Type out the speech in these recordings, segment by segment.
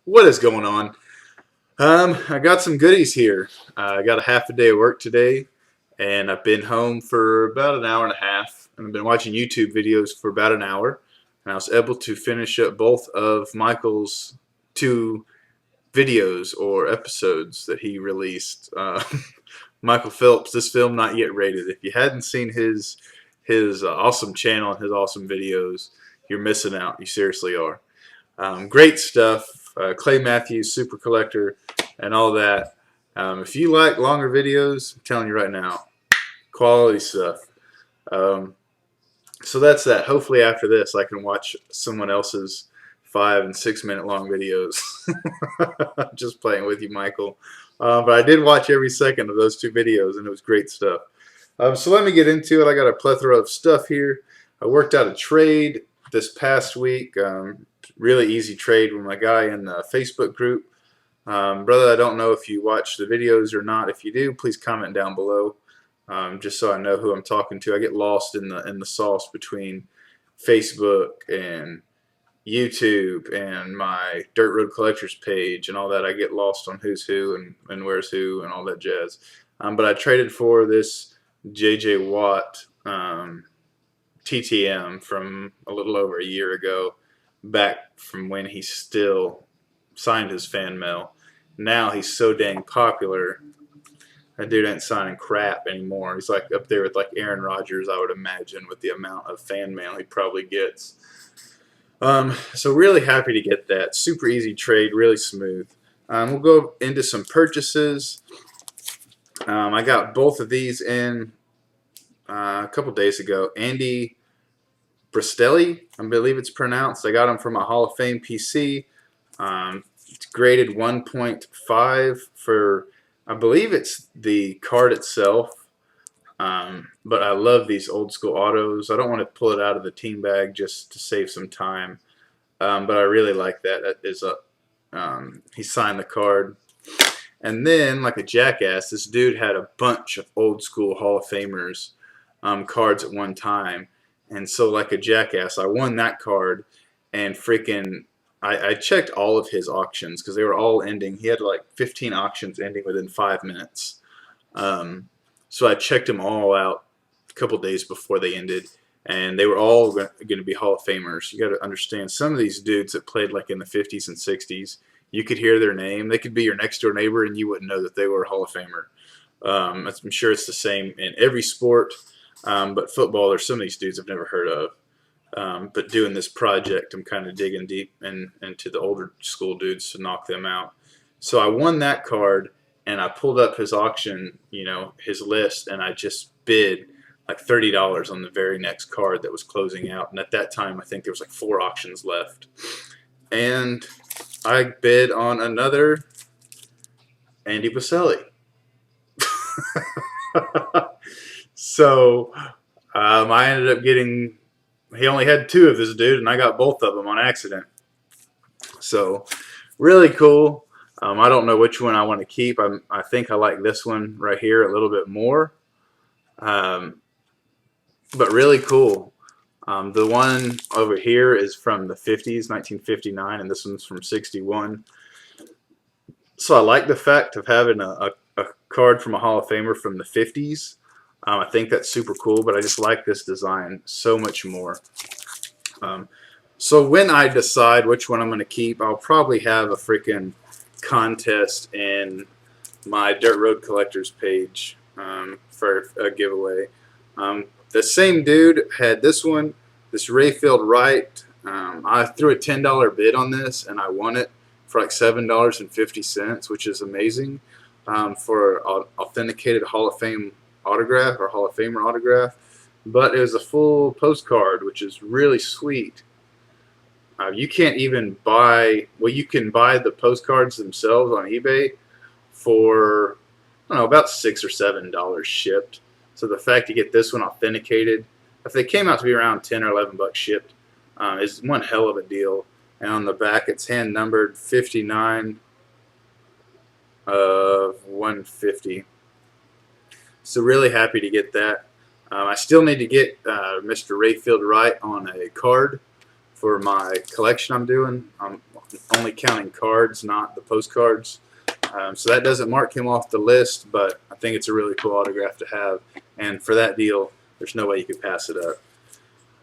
What is going on? I got some goodies here. I got a half a day of work today, and I've been home for about an hour and a half, and I've been watching YouTube videos for about an hour, and I was able to finish up both of Michael's two videos or episodes that he released. Michael Phelps, this film not yet rated. If you hadn't seen his awesome channel and his awesome videos, you're missing out. You seriously are. Great stuff. Clay Matthews, Super Collector, and all that. If you like longer videos, I'm telling you right now, quality stuff. Um, so that's that. Hopefully after this, I can watch someone else's 5 and 6 minute long videos. Just playing with you, Michael. But I did watch every second of those two videos, and it was great stuff. So let me get into it. I got a plethora of stuff here. I worked out a trade this past week. Really easy trade with my guy in the Facebook group. Brother, I don't know if you watch the videos or not. If you do, please comment down below, just so I know who I'm talking to. I get lost in the sauce between Facebook and YouTube and my Dirt Road Collectors page and all that. I get lost on who's who and where's who and all that jazz. But I traded for this J.J. Watt TTM from a little over a year ago, back from when he still signed his fan mail. Now he's so dang popular, that dude ain't signing crap anymore. He's like up there with like Aaron Rodgers, I would imagine, with the amount of fan mail he probably gets. So really happy to get that. Super easy trade, really smooth. We'll go into some purchases. I got both of these in a couple days ago. Andy Bristelli, I believe it's pronounced. I got them from a Hall of Fame PC. It's graded 1.5 for, I believe it's the card itself. But I love these old school autos. I don't want to pull it out of the team bag just to save some time. But I really like that. That is he signed the card. And then, like a jackass, this dude had a bunch of old school Hall of Famers cards at one time. And so, like a jackass, I won that card, and freaking, I checked all of his auctions because they were all ending. He had like 15 auctions ending within 5 minutes. So I checked them all out a couple days before they ended, and they were all going to be Hall of Famers. You got to understand, some of these dudes that played like in the 50s and 60s, you could hear their name. They could be your next door neighbor, and you wouldn't know that they were a Hall of Famer. I'm sure it's the same in every sport. But football, there's some of these dudes I've never heard of. But doing this project, I'm kind of digging deep into the older school dudes to knock them out. So I won that card, and I pulled up his auction, his list, and I just bid like $30 on the very next card that was closing out. And at that time, I think there was like 4 auctions left. And I bid on another Andy Baselli. So I ended up getting, he only had 2 of this dude, and I got both of them on accident. So really cool. I don't know which one I want to keep. I think I like this one right here a little bit more. But really cool. The one over here is from the 50s, 1959, and this one's from 61. So I like the fact of having a card from a Hall of Famer from the 50s. I think that's super cool, but I just like this design so much more. So when I decide which one I'm going to keep, I'll probably have a freaking contest in my Dirt Road Collectors page for a giveaway. The same dude had this one, this Rayfield Right. I threw a $10 bid on this, and I won it for like $7.50, which is amazing for an authenticated Hall of Fame autograph or Hall of Famer autograph. But it was a full postcard, which is really sweet. You can't even buy, well, you can buy the postcards themselves on eBay for, I don't know, about $6 or $7 shipped. So the fact you get this one authenticated, if they came out to be around 10 or 11 bucks shipped, is one hell of a deal. And on the back, it's hand numbered 59 of 150. So really happy to get that. I still need to get Mr. Rayfield Right on a card for my collection I'm doing. I'm only counting cards, not the postcards. So that doesn't mark him off the list, but I think it's a really cool autograph to have. And for that deal, there's no way you could pass it up.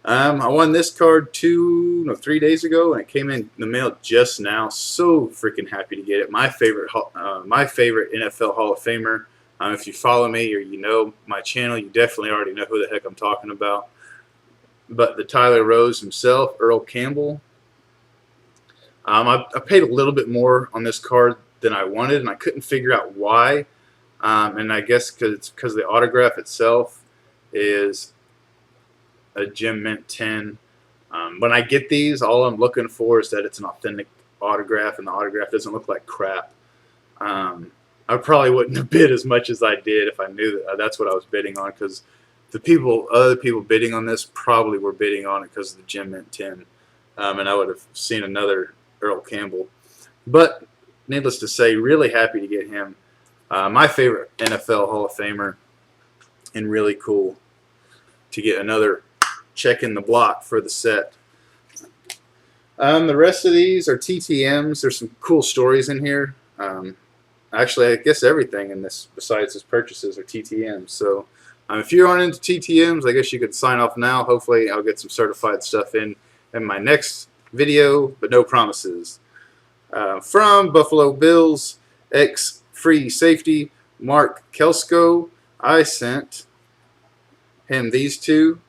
I won this card 3 days ago, and it came in the mail just now. So freaking happy to get it. My favorite NFL Hall of Famer. If you follow me or you know my channel, you definitely already know who the heck I'm talking about. But the Tyler Rose himself, Earl Campbell. I paid a little bit more on this card than I wanted, and I couldn't figure out why. And I guess because the autograph itself is a Gem Mint 10. When I get these, all I'm looking for is that it's an authentic autograph, and the autograph doesn't look like crap. I probably wouldn't have bid as much as I did if I knew that that's what I was bidding on, because other people bidding on this probably were bidding on it because of the Gem Mint 10. And I would have seen another Earl Campbell. But needless to say, really happy to get him. My favorite NFL Hall of Famer, and really cool to get another check in the block for the set. The rest of these are TTMs. There's some cool stories in here. Actually, I guess everything in this besides his purchases are TTMs. So if you're on into TTMs, I guess you could sign off now. Hopefully I'll get some certified stuff in my next video, but no promises. From Buffalo Bills ex-free safety Mark Kelsey, I sent him these two.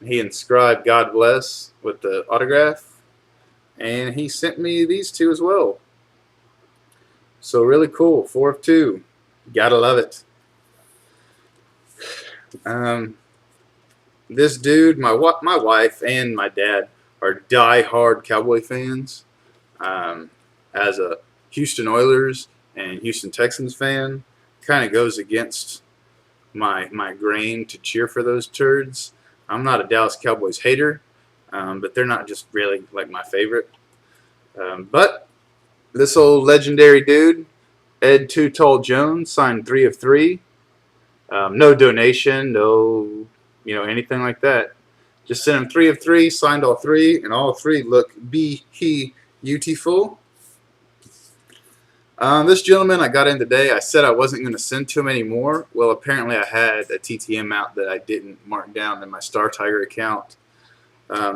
He inscribed "God bless" with the autograph, and he sent me these two as well. So really cool. 4 of 2. Gotta love it. This dude, my wife and my dad are die-hard Cowboy fans. As a Houston Oilers and Houston Texans fan, kind of goes against my grain to cheer for those turds. I'm not a Dallas Cowboys hater, but they're not just really like my favorite. But this old legendary dude, Ed Too Tall Jones, signed 3 of 3. No donation, no anything like that. Just sent him 3 of 3, signed all 3, and all 3 look beautiful. This gentleman I got in today, I said I wasn't going to send to him anymore. Well, apparently I had a TTM out that I didn't mark down in my Star Tiger account.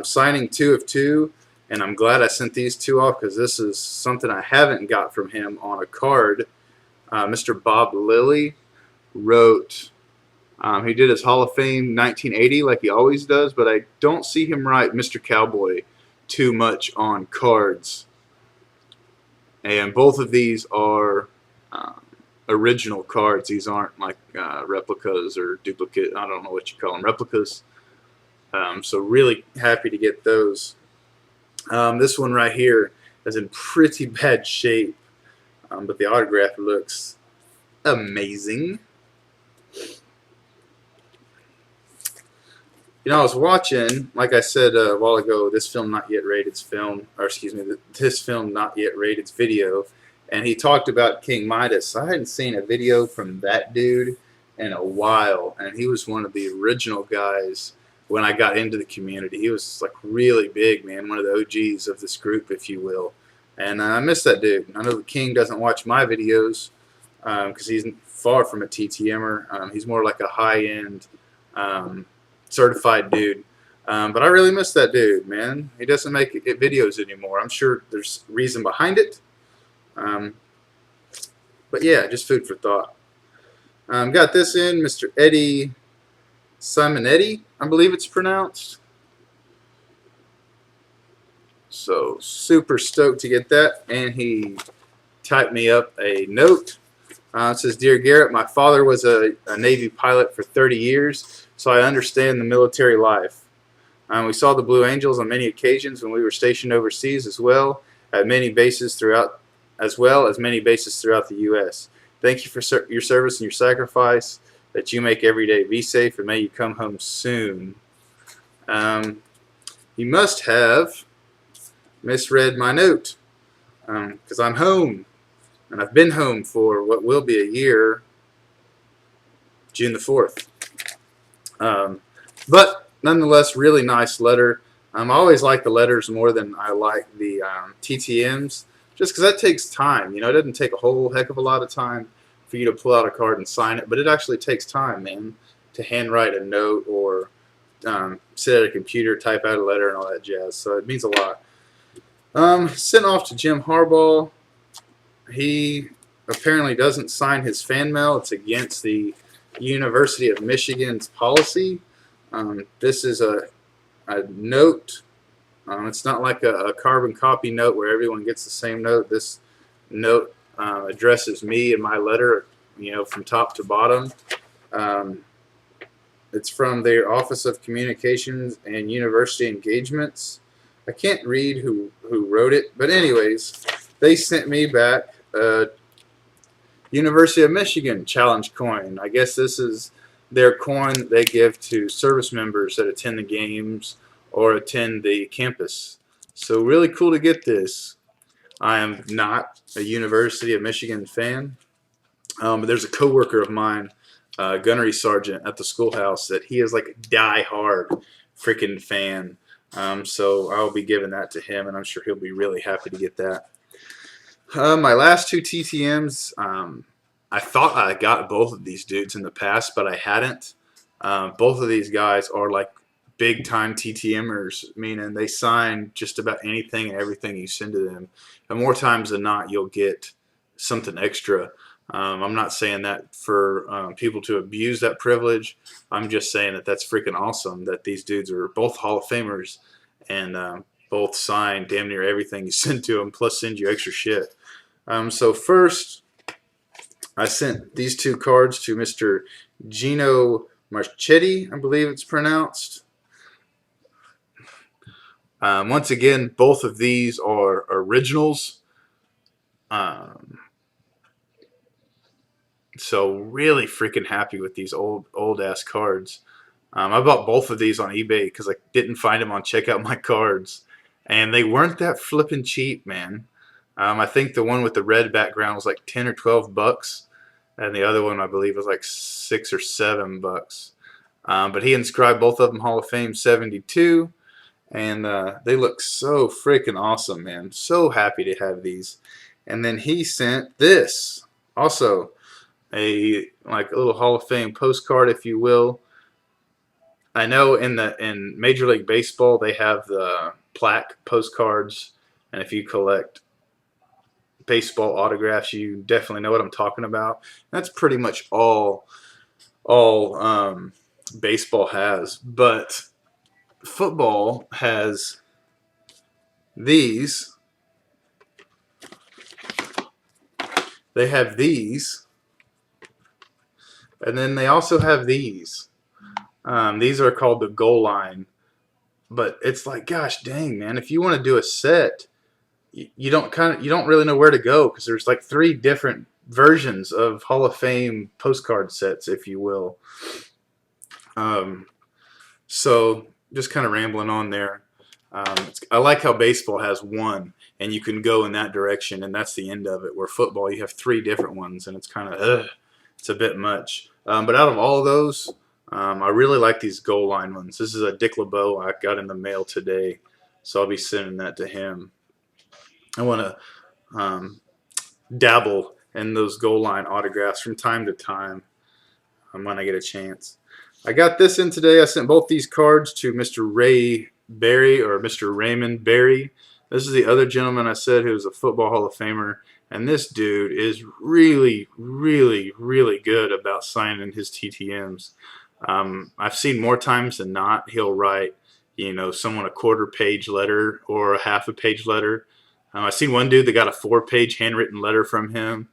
Signing 2 of 2, and I'm glad I sent these 2 off because this is something I haven't got from him on a card. Mr. Bob Lilly wrote, he did his Hall of Fame 1980 like he always does, but I don't see him write Mr. Cowboy too much on cards. And both of these are original cards. These aren't like replicas or duplicate. I don't know what you call them, replicas. So really happy to get those. This one right here is in pretty bad shape, but the autograph looks amazing. I was watching, like I said a while ago, this film not yet rated's video, and he talked about King Midas. I hadn't seen a video from that dude in a while, and he was one of the original guys when I got into the community. He was like really big, man, one of the OGs of this group, if you will. And I miss that dude. I know the King doesn't watch my videos because he's far from a TTMer. He's more like a high-end certified dude. But I really miss that dude, man. He doesn't make videos anymore. I'm sure there's reason behind it. But yeah, just food for thought. Got this in, Mr. Eddie Simonetti, I believe it's pronounced. So super stoked to get that. And he typed me up a note. It says, "Dear Garrett, my father was a Navy pilot for 30 years, so I understand the military life. We saw the Blue Angels on many occasions when we were stationed overseas as well as many bases throughout the U.S. Thank you for your service and your sacrifice that you make every day. Be safe, and may you come home soon." You must have misread my note because I'm home, and I've been home for what will be a year, June the 4th. But nonetheless, really nice letter. I always like the letters more than I like the TTMs, just because that takes time. You know, it doesn't take a whole heck of a lot of time for you to pull out a card and sign it, but it actually takes time, man, to handwrite a note or sit at a computer, type out a letter, and all that jazz. So it means a lot. Sent off to Jim Harbaugh. He apparently doesn't sign his fan mail. It's against the University of Michigan's policy. This is a note. It's not like a carbon copy note where everyone gets the same note. This note addresses me and my letter, you know, from top to bottom. It's from their Office of Communications and University Engagements. I can't read who wrote it, but anyways, they sent me back a University of Michigan challenge coin. I guess this is their coin that they give to service members that attend the games or attend the campus. So really cool to get this. I am not a University of Michigan fan, but there's a coworker of mine, gunnery sergeant at the schoolhouse, that he is like a die-hard freaking fan. So I'll be giving that to him, and I'm sure he'll be really happy to get that. My last two TTMs, I thought I got both of these dudes in the past, but I hadn't. Both of these guys are like big-time TTMers, meaning they sign just about anything and everything you send to them. And more times than not, you'll get something extra. I'm not saying that for people to abuse that privilege. I'm just saying that that's freaking awesome that these dudes are both Hall of Famers and both sign damn near everything you send to them, plus send you extra shit. So first, I sent these two cards to Mr. Gino Marchetti, I believe it's pronounced. Once again, both of these are originals. So really freaking happy with these old ass cards. I bought both of these on eBay because I didn't find them on Check Out My Cards, and they weren't that flipping cheap, man. I think the one with the red background was like 10 or 12 bucks, and the other one I believe was like $6 or $7. But he inscribed both of them Hall of Fame 72, and they look so freaking awesome, man. So happy to have these. And then he sent this also. A little Hall of Fame postcard, if you will. I know in Major League Baseball they have the plaque postcards, and if you collect baseball autographs, you definitely know what I'm talking about. That's pretty much all baseball has, but football has these. They have these. And then they also have these. These are called the goal line. But it's like, gosh dang, man, if you want to do a set, you don't really know where to go because there's like 3 different versions of Hall of Fame postcard sets, if you will. So just kind of rambling on there. I like how baseball has one, and you can go in that direction, and that's the end of it. Where football, you have 3 different ones, and it's kind of it's a bit much. But out of all of those, I really like these goal line ones. This is a Dick LeBeau I got in the mail today, so I'll be sending that to him. I want to dabble in those goal line autographs from time to time when I get a chance. I got this in today. I sent both these cards to Mr. Ray Berry or Mr. Raymond Berry. This is the other gentleman I said who was a football Hall of Famer. And this dude is really, really, really good about signing his TTMs. I've seen more times than not he'll write, someone a 1/4-page letter or a 1/2-page letter. I've seen one dude that got a 4-page handwritten letter from him.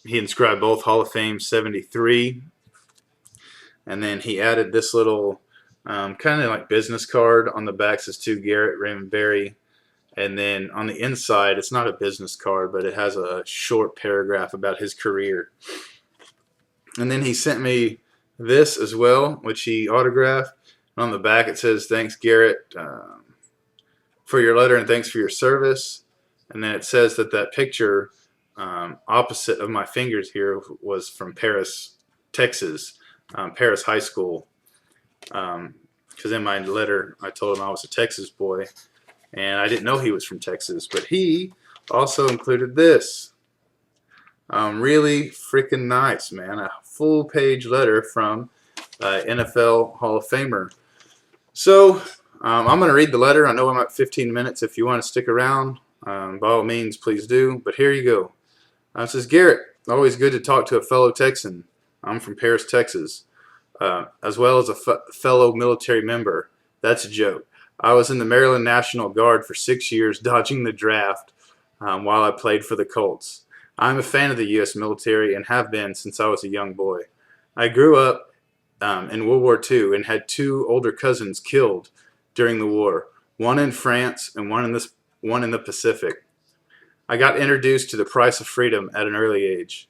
He inscribed both Hall of Fame 73. And then he added this little kind of like business card on the back. It says to Garrett Raymond Berry. And then on the inside, it's not a business card, but it has a short paragraph about his career. And then he sent me this as well, which he autographed. And on the back, it says, "Thanks, Garrett, for your letter and thanks for your service." And then it says that picture opposite of my fingers here was from Paris, Texas, Paris High School. because in my letter I told him I was a Texas boy, and I didn't know he was from Texas. But he also included this. Really freaking nice, man. A full-page letter from NFL Hall of Famer. So I'm going to read the letter. I know I'm at 15 minutes. If you want to stick around, by all means, please do. But here you go. It says, Garrett, always good to talk to a fellow Texan. I'm from Paris, Texas, as well as a fellow military member. That's a joke. I was in the Maryland National Guard for 6 years, dodging the draft while I played for the Colts. I'm a fan of the U.S. military and have been since I was a young boy. I grew up in World War II and had 2 older cousins killed during the war, one in France and one in the Pacific. I got introduced to the price of freedom at an early age.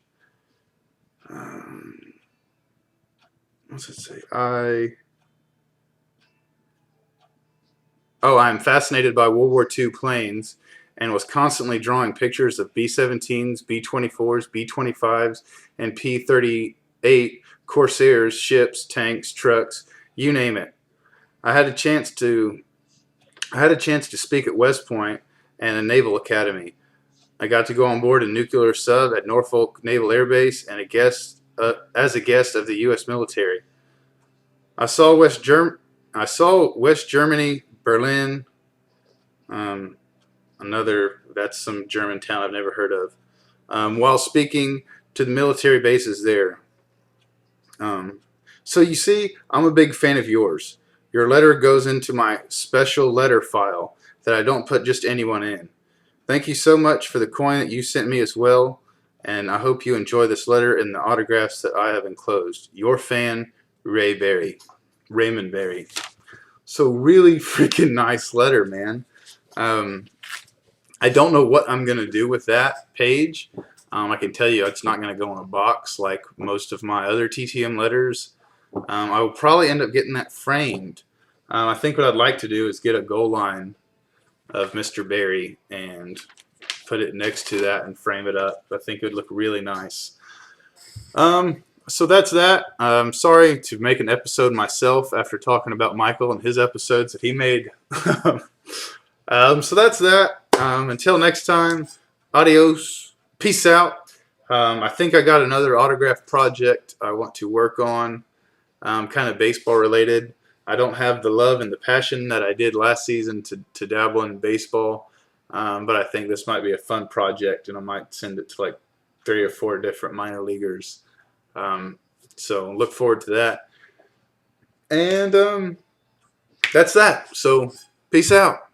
What's it say? I'm fascinated by World War II planes and was constantly drawing pictures of B-17s, B-24s, B-25s, and P-38 Corsairs, ships, tanks, trucks, you name it. I had a chance to speak at West Point and a Naval Academy. I got to go on board a nuclear sub at Norfolk Naval Air Base and as a guest of the U.S. military. I saw West Germany, Berlin. That's some German town I've never heard of. While speaking to the military bases there. So you see, I'm a big fan of yours. Your letter goes into my special letter file that I don't put just anyone in. Thank you so much for the coin that you sent me as well, and I hope you enjoy this letter and the autographs that I have enclosed. Your fan, Raymond Berry. So really freaking nice letter, man. I don't know what I'm going to do with that page. I can tell you it's not going to go in a box like most of my other TTM letters. I will probably end up getting that framed. I think what I'd like to do is get a goal line of Mr. Berry and put it next to that and frame it up. I think it would look really nice. So that's that. I'm sorry to make an episode myself after talking about Michael and his episodes that he made. So that's that. Until next time, adios. Peace out. I think I got another autograph project I want to work on, kind of baseball related. I don't have the love and the passion that I did last season to dabble in baseball, but I think this might be a fun project, and I might send it to like 3 or 4 different minor leaguers. So look forward to that. And that's that. So peace out.